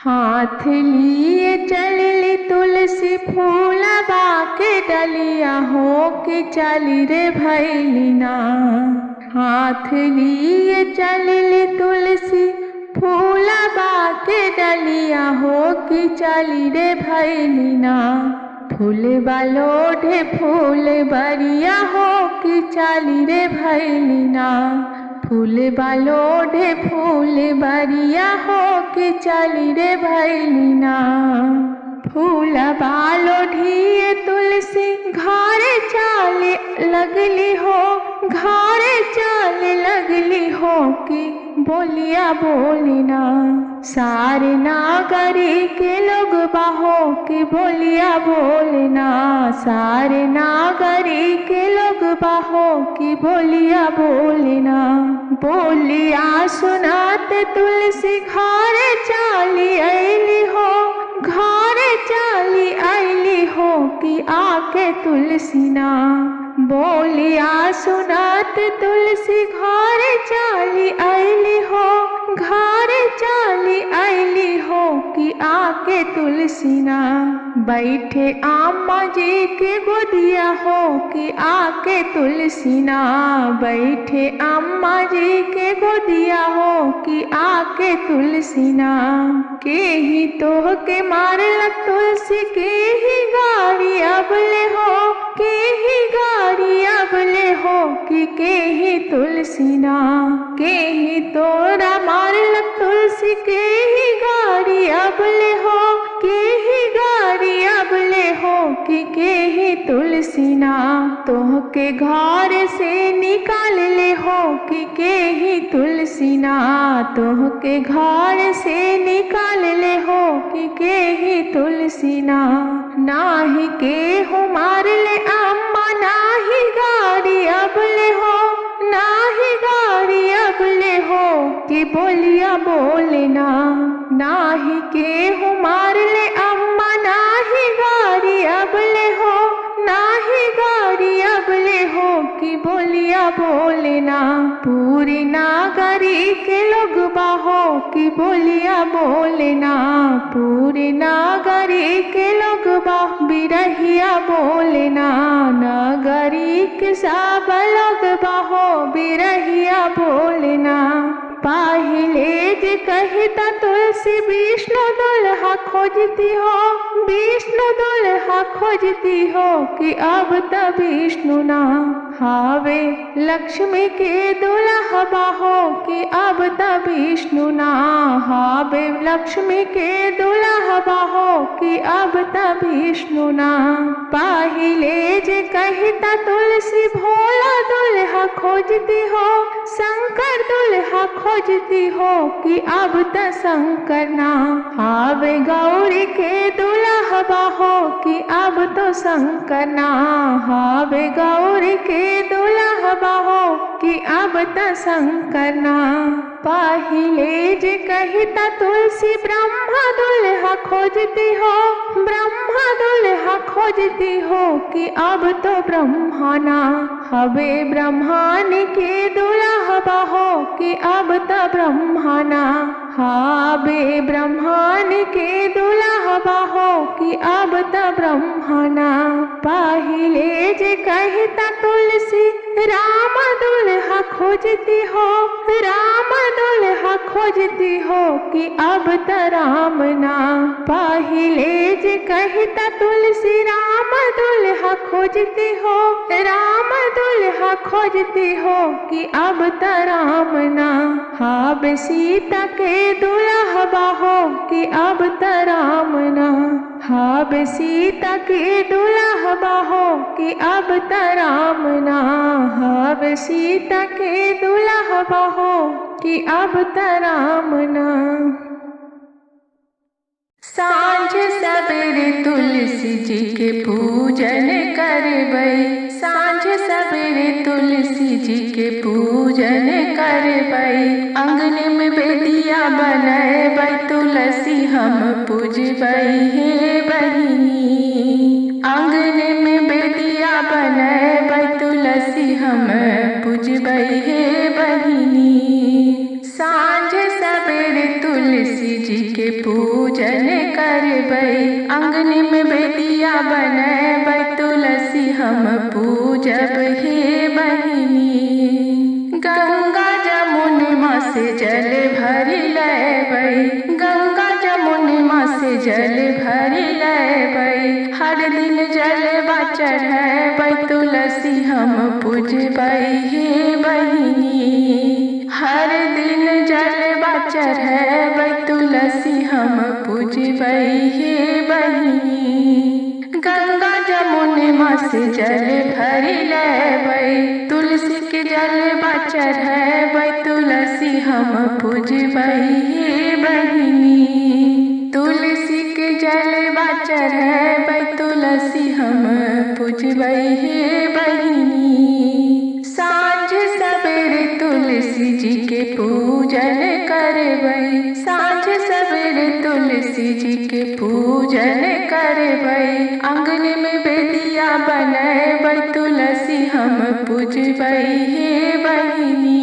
हाथ लिए चलली तुलसी फूलबा के डलिया हो के चली रे भैलिना। हाथ लिए चलली तुलसी फूलबा के डलिया हो के चली रे भैलिना। फूलबा लोढ़े फूल बरिया हो के चली रे भैलिना। फूलबा लोढ़े फूल बरिया हो के चली रे भैलिना। फूलबा लोढ़िए तुलसी घरे चाले लगली हो। घरे चाले लगली हो कि बोलिया बोलिना। सारे नागरी के लोग बाहो कि बोलिया बोलना। सारे नागरी के लोग बाहो कि बोलिया बोलना। बोलिया सुनाते तुलसी घरे चाली ऐली हो। घरे चाली ऐली हो कि आके तुलसी ना। बोलिया सुनाते तुलसी घरे चाली ऐली हो। घरे चाली ऐली हो कि आके तुलसी ना। बैठे अम्मा जी के गोदिया हो कि आके तुलसी ना। बैठे अम्मा जी के गोदिया हो कि आके तुलसी ना। के ही तोह के मारलक तुलसी के ही गाड़ी अबले हो। के ही गाड़ी अबले हो कि के ही तुलसी ना। के ही तोरा मारलक तुलसी के ही गाड़ी अबले हो। के ही गाड़ी अबले हो कि के ही तुलसी ना। तोह के घर से निकाल ले हो कि के ही तुलसी ना। तोह के घर से निकाल ले हो कि के ही तुलसी ना। नाही के हो मार ले अम्मा नाही गाड़ी अबले हो। नाही गाड़ी अबले हो कि बोलिया बोलना। नाही के हो मार ले अम्मा नाही गाड़ी अबले हो। नाही गाड़ी अबले हो कि बोलिया बोलना। पूरी नागरी के लोग बाहो कि बोलिया बोलना। पूरी नागरी के लोग बाह बिरहिया बोलना। नागरी के सब लोग बाहो बिरहिया बोलना। पहिले जे कहता तुलसी विष्णु दुल्हा खोजती हो। विष्णु दुल्हा खोजती हो कि अब त विष्णु ना। हावे लक्ष्मी के दुल्हा बाहो कि अब त विष्णु ना। हावे लक्ष्मी के दुल्हा बाहो कि अब त विष्णु ना। पहिले जे कहता तुलसी भोला दुल्हा खोजती हो। शंकर दुल्हा खोजती हो कि अब त शंकर ना। हावे गौरी के दुल्हा बाहो कि अब तो शंकर ना। हावे गौरी के दुल्हा बाहो कि अब त शंकर ना। पहिले जे कहता तुलसी ब्रह्मा दुल्हा खोजती हो। ब्रह्मा दुल्हा खोजती हो कि अब तो ब्रह्मा ना। हवे ब्रह्मान के दुल्हा बाहो कि अब त ब्रह्मा ना। हावे ब्रह्मान के दुल्हा बाहो कि अब त ब्रह्मा ना। पहिले जे कहता तुलसी राम दुल्हा खोजती हो। राम दुल्हा खोजती हो कि अब त राम ना। पहिले जे कहता तुलसी राम दुल्हा खोजती हो। राम दुल्हा खोजती हो कि अब त राम ना। हाब सीता के दुल्हा बाहो कि अब त राम ना। हाब सीता के दुल्हा बाहो कि अब त राम ना। हाब सीता के दुल्हा बाहो कि अब त राम ना। सांझ सबेरे तुलसी जी के पूजन करबै। सांझ सबेरे तुलसी जी के पूजन करबै। अंगन में बेदिया बनैबै तुलसी हम पूजबै हे बहिनी। आंगन में बेदिया बनैबै तुलसी हम पूजबै हे बहिनी। सांझ सबेरे तुलसी जी जी के पूजन करबै। अंगने में बेदिया बनैबै, तुलसी हम पूजब हे बहिनी। गंगा जमुनमा से जल भरि लैबै, गंगा जमुनमा से जल भरि लैबै। हर दिन जलवा चढ़ैबै, तुलसी हम पूजबै हे बहिनी। हर दिन जलवा चढ़ैबै, तुलसी हम पूजबै हे बहिनी। गंगा जमुनमा से जल भरि लैबै, तुलसी के जलवा चढ़ैबै, तुलसी हम पूजबै हे बहिनी। तुलसी के जलवा चढ़ैबै, तुलसी हम पूजबै हे बहिनी। साँझ सवेरे तुलसी जी के पूजन करबै, साँझ सवेरे तुलसी जी के पूजन करबै। आंगन में बेदिया बनैबै, तुलसी हम पूजबै हे बहिनी।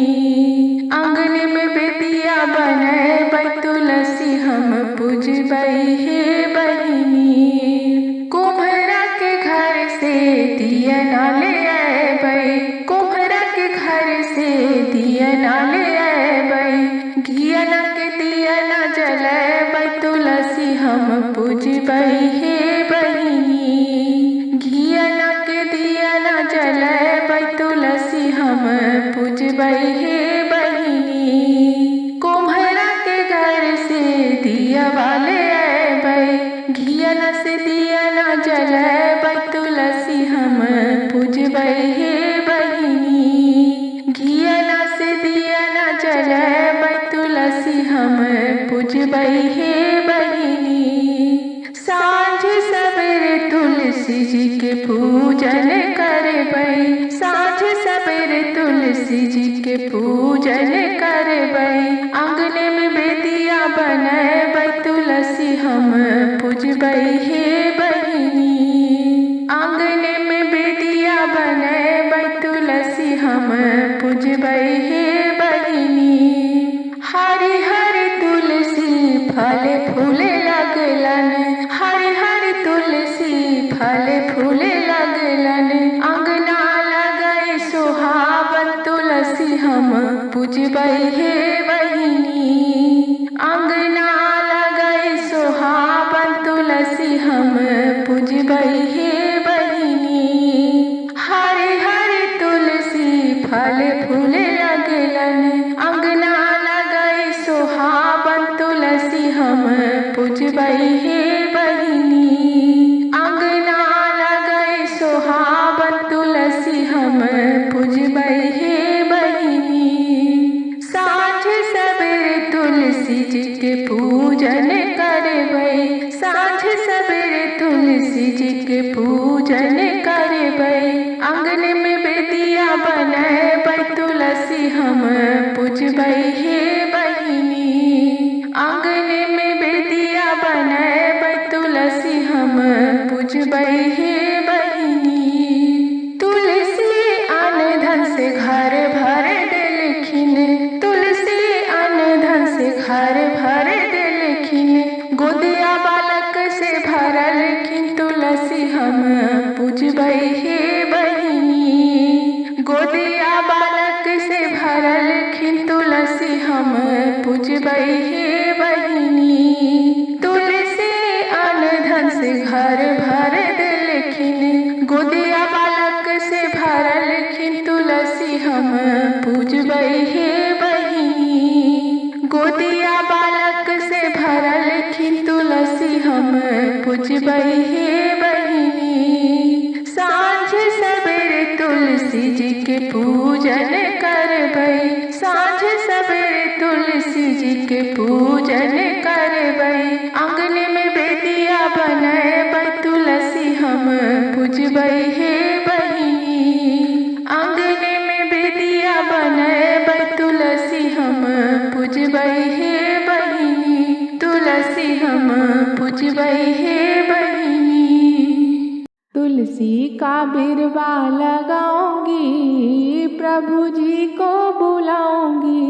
आंगन में बेदिया बनैबै, तुलसी हम पूजबै हे बहिनी। कुम्हरा के घर से दिया ले आबै, कुम्हरा के घर से दिया ले आबै। घियना के दिया जलैबै, तुलसी हम पूजबै हे बहिनी। घियना के दिया जलैबै, तुलसी हम पूजबै हे बहिनी। कुम्हरा के घर से दिया ले आबै, घियना से दिया जलैबै, तुलसी हम पूजबै हे बहिनी। घियना से दिया जलैबै, तुलसी हम पूजबै हे बहिनी। साँझ सवेरे तुलसी जी के पूजन करबै, साँझ सवेरे तुलसी जी के पूजन करबै। आंगने में बेदिया बनैबै, तुलसी हम पूजबै हे बहिनी। आंगने में बेदिया बनैबै, तुलसी हम पूजबै हे बहिनी। हरि हरि तुलसी फल फूल लगलन, हरि हरि तुलसी फल फूल लगलन। अंगना लगै सुहावन, तुलसी हम पूजबै हे बहिनी। अंगना लगै सुहावन, तुलसी हम पूजबै हे बहिनी। हरि हरि तुलसी फल फूल लगलन, अंगना लगै सुहावन, तुलसी हम पूजबै हे बहिनी। अंगना लगै सुहावन, तुलसी हम पूजबै हे बहिनी। साँझ सवेरे तुलसी जी के पूजन करबै, साँझ सवेरे तुलसी जी के पूजन करबै। आंगन में बेदिया बनैबै, तुलसी हम पूजबै हे बहिनी। आंगन में बेदिया बनैबै, तुलसी हम पूजबै हे बहिनी। तुलसी अन्न धन से घर भर देलखिन, तुलसी अन्न धन से घर भर देलखिन। गोदिया बालक से भरलखिन, तुलसी हम पूजबै हे बहिनी। गोदिया बालक से भरलखिन, तुलसी हम पूजबै हे बहिनी। तुलसी अन्न धन से घर भर देलखिन, गोदिया बालक से भरलखिन, तुलसी हम पूजबै हे बहिनी। गोदिया बालक से भरलखिन, तुलसी हम पूजबै हे बहिनी। साँझ सवेरे तुलसी जी के पूजन करबै, साँझ सवेरे तुलसी जी के पूजन करबै। आंगन में बेदिया बनैबै, तुलसी हम पूजबै हे बहिनी। आंगन में बेदिया बनैबै, तुलसी हम पूजबै हे बहिनी। तुलसी हम पूजबै हे बहिनी। तुलसी का बिरवा लगाऊंगी, प्रभु जी को बुलाऊंगी।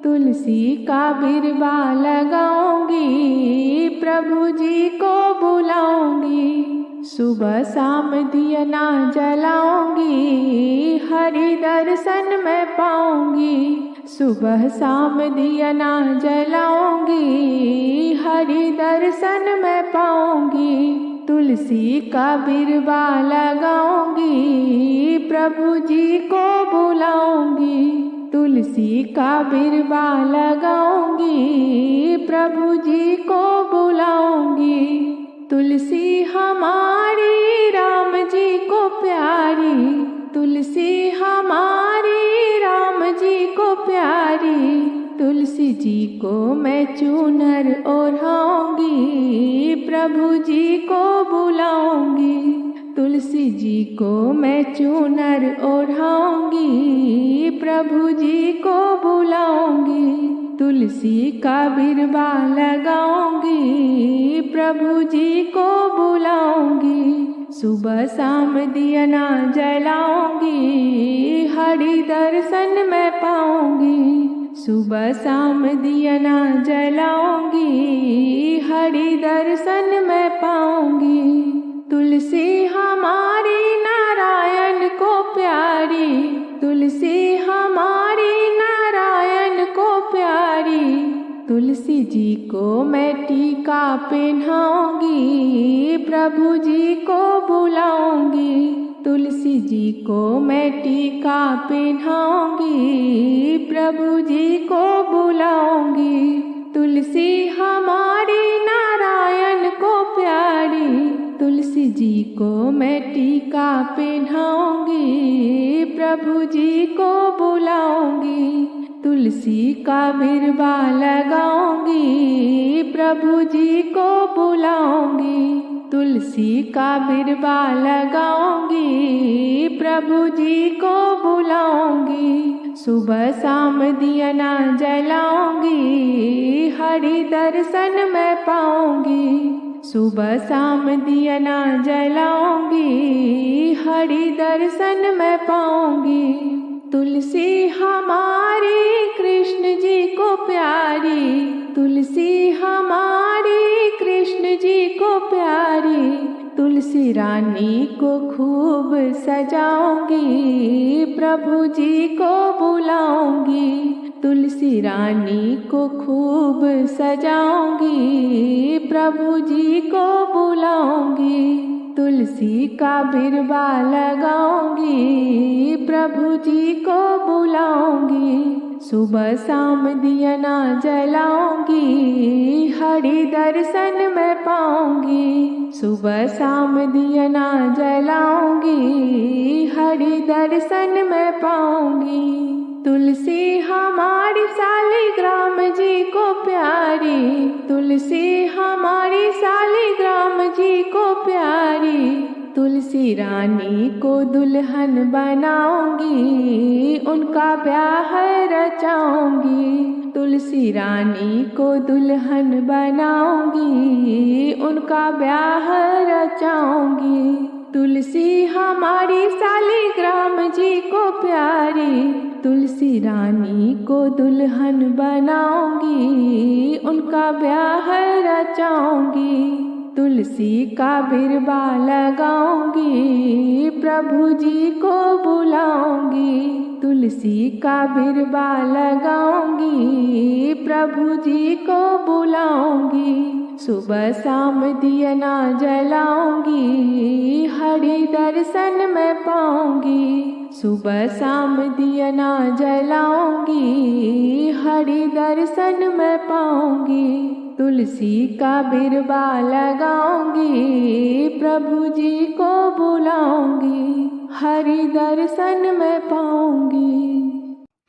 तुलसी का बिरवा लगाऊंगी, प्रभु जी को बुलाऊंगी। सुबह शाम दिया ना जलाऊंगी, हरि दर्शन मैं पाऊंगी। सुबह शाम दिया ना जलाऊंगी, हरि दर्शन मैं पाऊंगी। तुलसी का बिरवा लगाऊंगी, प्रभु जी को बुलाऊंगी। तुलसी का बिरवा लगाऊंगी, प्रभु जी को बुलाऊंगी। तुलसी हमारी राम जी को प्यारी, तुलसी हमारी राम जी को प्यारी। तुलसी जी को मैं चूनर ओढ़ाऊंगी, प्रभु जी को बुलाऊंगी। तुलसी जी को मैं चूनर ओढ़ाऊंगी, प्रभु जी को बुलाऊंगी। तुलसी का बिरवा लगाऊंगी, प्रभु जी को बुलाऊंगी। सुबह शाम दिया ना जलाऊंगी, हरि दर्शन मैं पाऊंगी। सुबह शाम दिया ना जलाऊंगी, हरि दर्शन मैं पाऊंगी। तुलसी हमारी नारायण को प्यारी, तुलसी हमारी नारायण को प्यारी। तुलसी जी को मैं टीका पहनाऊंगी, प्रभु जी को बुलाऊंगी। तुलसी जी को मैं टीका पहनाऊंगी, प्रभु जी को बुलाऊंगी। तुलसी हमारी नारायण को प्यारी, तुलसी जी को मैं टीका पहनाऊंगी, प्रभु जी को बुलाऊंगी। तुलसी का बिरवा लगाऊंगी, प्रभु जी को बुलाऊंगी। तुलसी का बिरवा लगाऊंगी, प्रभु जी को बुलाऊंगी। सुबह शाम दिया ना जलाऊंगी, हरि दर्शन मैं पाऊंगी। सुबह शाम दिया ना जलाऊंगी, हरि दर्शन मैं पाऊंगी। तुलसी हमारी कृष्ण जी को प्यारी, तुलसी हमारी कृष्ण जी को प्यारी। तुलसी रानी को खूब सजाऊंगी, प्रभु जी को बुलाऊंगी। तुलसी रानी को खूब सजाऊंगी, प्रभु जी को बुलाऊंगी। तुलसी का बिरवा लगाऊंगी, प्रभु जी को बुलाऊंगी। सुबह शाम दिया ना जलाऊंगी, हरि दर्शन मैं पाऊंगी। सुबह शाम दिया ना जलाऊंगी, हरि दर्शन मैं पाऊंगी। तुलसी हमारी शालिग्राम जी को प्यारी, तुलसी हमारी शालिग्राम जी को प्यारी। तुलसी रानी को दुल्हन बनाऊंगी, उनका ब्याह रचाऊंगी। तुलसी रानी को दुल्हन बनाऊंगी, उनका ब्याह रचाऊंगी। तुलसी हमारी शालिग्राम जी को प्यारी, तुलसी रानी को दुल्हन बनाऊंगी, उनका ब्याह रचाऊंगी। तुलसी का बिरवा लगाऊंगी, प्रभु जी को बुलाऊंगी। तुलसी का बिरवा लगाऊंगी, प्रभु जी को बुलाऊंगी। सुबह शाम दिया ना जलाऊंगी, हरि दर्शन मैं पाऊंगी। सुबह शाम दिया ना जलाऊंगी, हरि दर्शन मैं पाऊंगी। तुलसी का बिरवा लगाऊंगी, प्रभु जी को बुलाऊंगी। हरि दर्शन मैं पाऊंगी।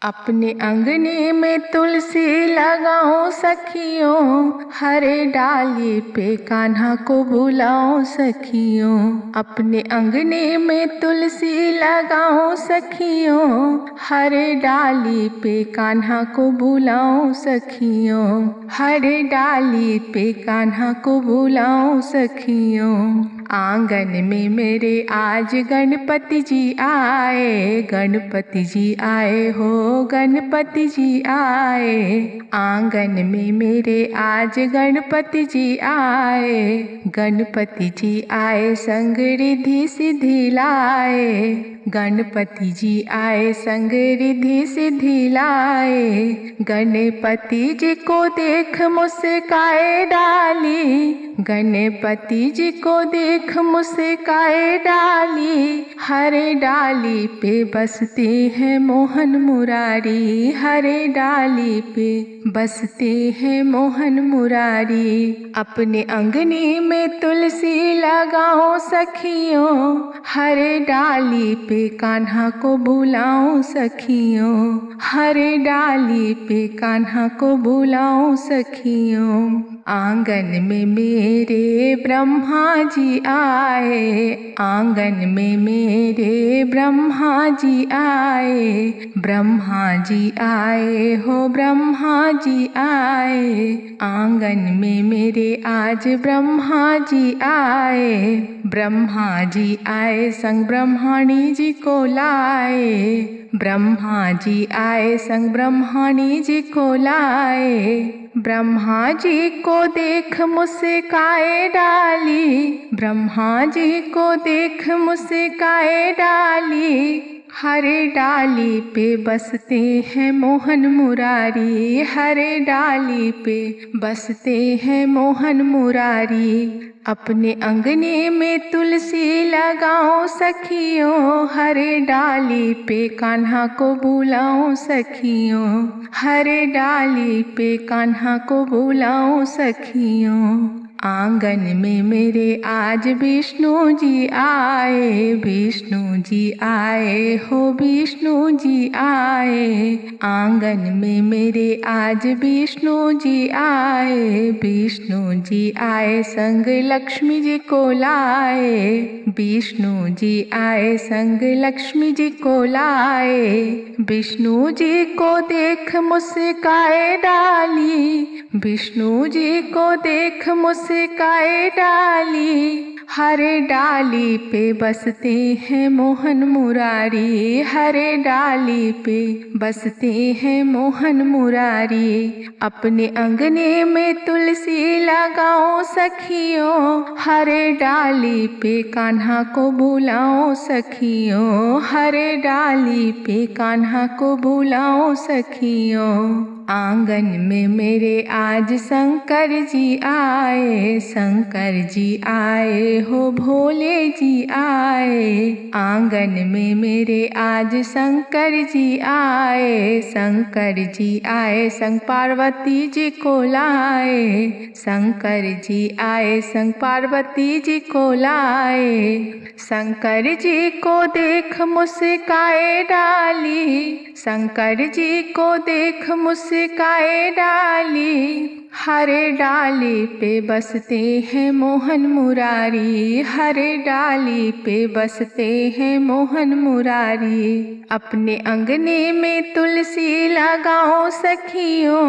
अपने अंगने में तुलसी लगाऊं सखियों, हरे डाली पे कान्हा को बुलाऊं सखियों। अपने अंगने में तुलसी लगाऊं सखियों, हरे डाली पे कान्हा को बुलाऊं सखियों। हरे डाली पे कान्हा को बुलाऊं सखियों। आंगन में मेरे आज गणपति जी आए, गणपति जी आए हो गणपति जी आए। आंगन में मेरे आज गणपति जी आए, गणपति जी आए संग रिद्धि सिद्धि लाए। गणपति जी आए संग रिद्धि सिद्धि लाए। गणपति जी को देख मुस्काए डाली, गणपति जी को देख मुस्काए डाली। हरे डाली पे बसते हैं मोहन मुरारी, हरे डाली पे बसते हैं मोहन मुरारी। अपने अंगने में तुलसी लगाओ सखियों, हरे डाली पे कान्हा को बुलाओ सखियों, हरे डाली पे कान्हा को बुलाओ सखियों। आंगन में मेरे ब्रह्मा जी आए, आंगन में मेरे ब्रह्मा जी आए। ब्रह्मा जी आए हो ब्रह्मा जी आए। आंगन में मेरे आज ब्रह्मा जी आए, ब्रह्मा जी आए संग ब्रह्मणी जी को लाए। ब्रह्मा जी आए संग ब्रह्मणी जी को लाए। ब्रह्मा जी को देख मुस्काए डाली, ब्रह्मा जी को देख मुस्काए डाली। हरे डाली पे बसते हैं मोहन मुरारी, हरे डाली पे बसते हैं मोहन मुरारी। अपने अंगने में तुलसी लगाओ सखियों, हरे डाली पे कान्हा को बुलाओ सखियों, हरे डाली पे कान्हा को बुलाओ सखियों। आंगन में मेरे आज विष्णु जी आए, विष्णु जी आए हो विष्णु जी आए। आंगन में मेरे आज विष्णु जी आए, विष्णु जी आए संग लक्ष्मी जी को लाए। विष्णु जी आए संग लक्ष्मी जी को लाए। विष्णु जी को देख मुस्काए डाली, विष्णु जी को देख मुस्काए डाली। हरे डाली पे बसते हैं मोहन मुरारी, हरे डाली पे बसते हैं मोहन मुरारी। अपने अंगने में तुलसी लगाओ सखियों, हरे डाली पे कान्हा को बुलाओ सखियों, हरे डाली पे कान्हा को बुलाओ सखियों। आंगन में मेरे आज शंकर जी आए, शंकर जी आए हो भोले जी आए। आंगन में मेरे आज शंकर जी आए, शंकर जी आए संग पार्वती जी को लाए। शंकर जी आए संग पार्वती जी को लाए। शंकर जी को देख मुस्काए डाली, शंकर जी को देख मुस्काए डाली। हरे डाली पे बसते हैं मोहन मुरारी, हरे डाली पे बसते हैं मोहन मुरारी। अपने अंगने में तुलसी लगाओ सखियों,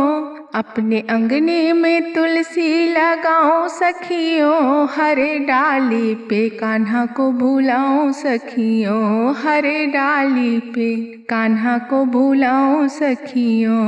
अपने अंगने में तुलसी लगाओ सखियों। हरे डाली पे कान्हा को बुलाओ सखियों, हरे डाली पे कान्हा को बुलाओ सखियों।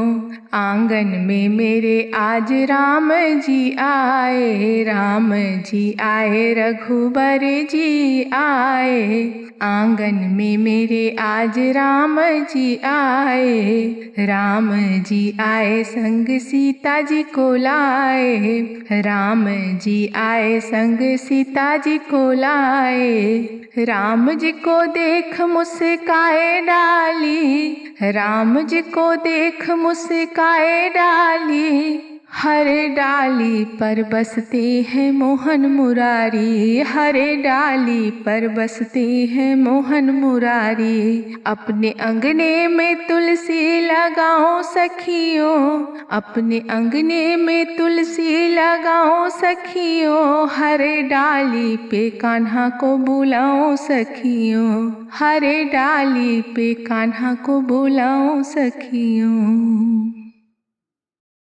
आंगन में मेरे आज राम जी आए, राम जी आए रघुबर जी आए। आंगन में मेरे आज राम जी आए, राम जी आए संग सीता जी को लाए। राम जी आए संग सीता जी को लाए। राम जी को देख मुस्काए डाली, राम जी को देख मुस्काए डाली। हरे डाली पर बसते हैं मोहन मुरारी, हरे डाली पर बसते हैं मोहन मुरारी। अपने अंगने में तुलसी लगाओ सखियों, अपने अंगने में तुलसी लगाओ सखियों। हरे डाली पे कान्हा को बुलाओ सखियों, हरे डाली पे कान्हा को बुलाओ सखियों।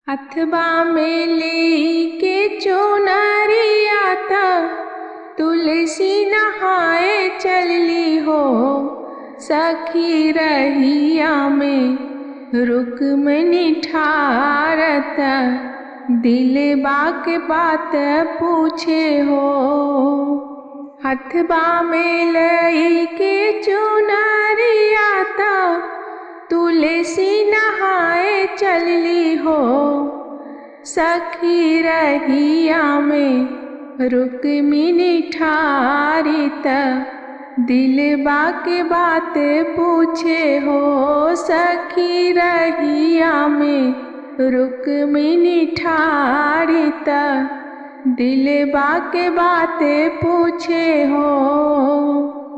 अथवा में लेके चुनरिया था, तुलसी नहाए चलली हो, सखी रहिया में रुक्मिणी ठारत, दिलबा के बात पूछे हो। हथबा में लई के चुनरिया ता, तुलसी नहाए चलली हो, सखी रहिया में रुक्मिणी ठारित, दिलबा के बात पूछे हो। सखी रहिया में रुक्मिणी ठारित, दिलबा के बात पूछे हो।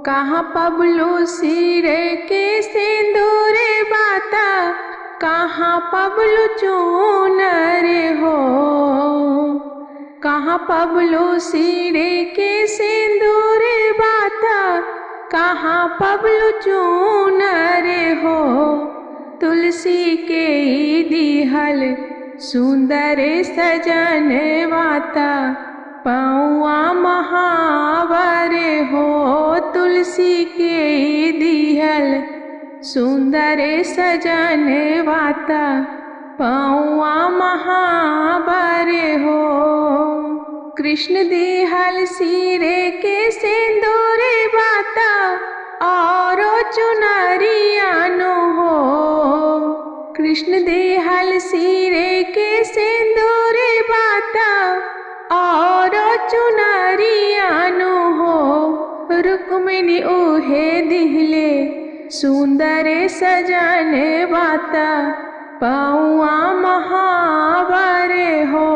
कहाँ पबलू सिर के सिंदूर बाता, कहाँ पबलू चूनर हो। कहाँ पबलू सिर के सिंदूर बाता, कहाँ पबलू चूनर हो। तुलसी के दिहल सुंदर सजन वाता, पौआ महावर हो। तुलसी के दिहल सुंदर सजन वाता, पौआ महावर हो। कृष्ण दिहल सिरे के सिंदूर बाता, और चुनरियानो हो। कृष्ण दिहल सिरे के सिंदूर बाता, और चुनरियानो हो। रुक्मिणी उहे दिहले सुंदर सजन बाता, पौआ महावर हो।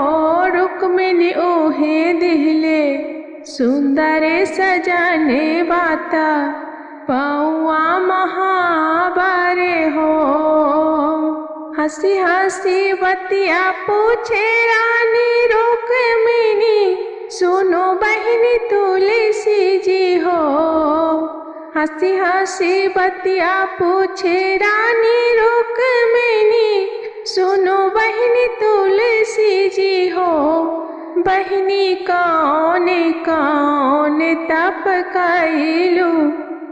रुक्मिणी उहे दिहले सुंदर सजन बाता, पौआ महावर हो। हंसी हंसी बतिया पूछे रानी रुक्मिणी, सुनो बहनी तुलसी जी हो। हंसी हंसी बतिया पूछे रानी रुक्मिणी, सुनो बहनी तुलसी जी हो। बहनी कौन कौन तप कैलू,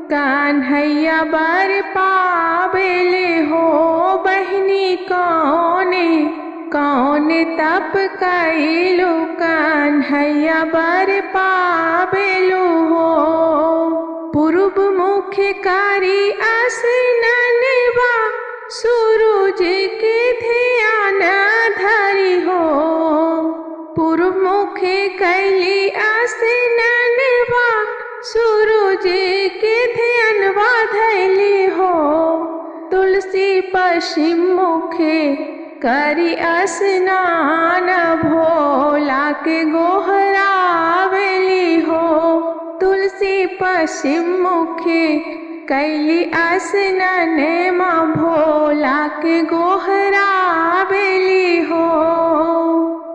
कान्हैया बर पावेले हो। बहनी कौन कौन तप कैलू, कान्हैया बर पावेलू हो। पूर्व मुख कारी आसनवा, सूरज के ध्यान धरी हो। पूर्व मुख कैली आसनवा, सूरज के ध्यानवा धैली हो। तुलसी पश्चिम मुखे करी स्नान, भोला के गोहरावेली हो। तुलसी पश्चिम मुखे कैली स्नान, माँ भोला के गोहरावेली हो।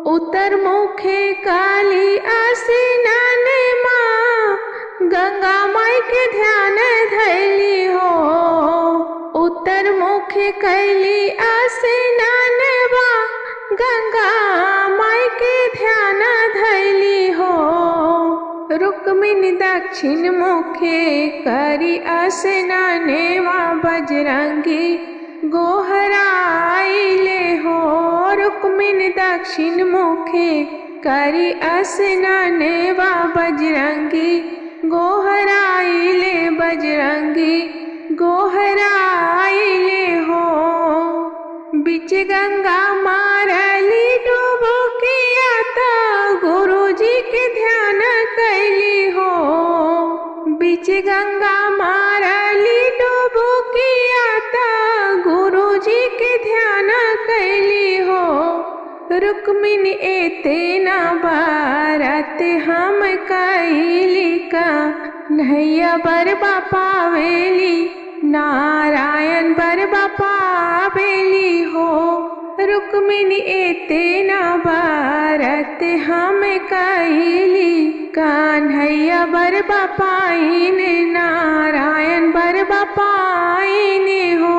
उत्तर मुखे काली स्नान, माँ गंगा माई के ध्यान धैली हो। उत्तर मुख कैली स्नान, गंगा माई के ध्यान धैली हो। रुक्मिणी दक्षिण मुखे करी स्नान, बजरंगी गोहराइले हो। रुक्मिणी दक्षिण मुखे करी स्नान, बजरंगी गोहराइले। बजरंगी गोहराइले हो। बीच गंगा मारली डुबकिया, तो गुरुजी के ध्यान कैली हो। बीच गंगा मारली डुबकिया, तो गुरुजी के ध्यान कैली हो। रुक्मिणी एते न बारत हम कैली, कान्हैया बर पावेली, नारायण बर पावेली हो। रुक्मिणी एते न बारत हम कैली, कान्हैया बर पाइन, नारायण बर पाइन हो।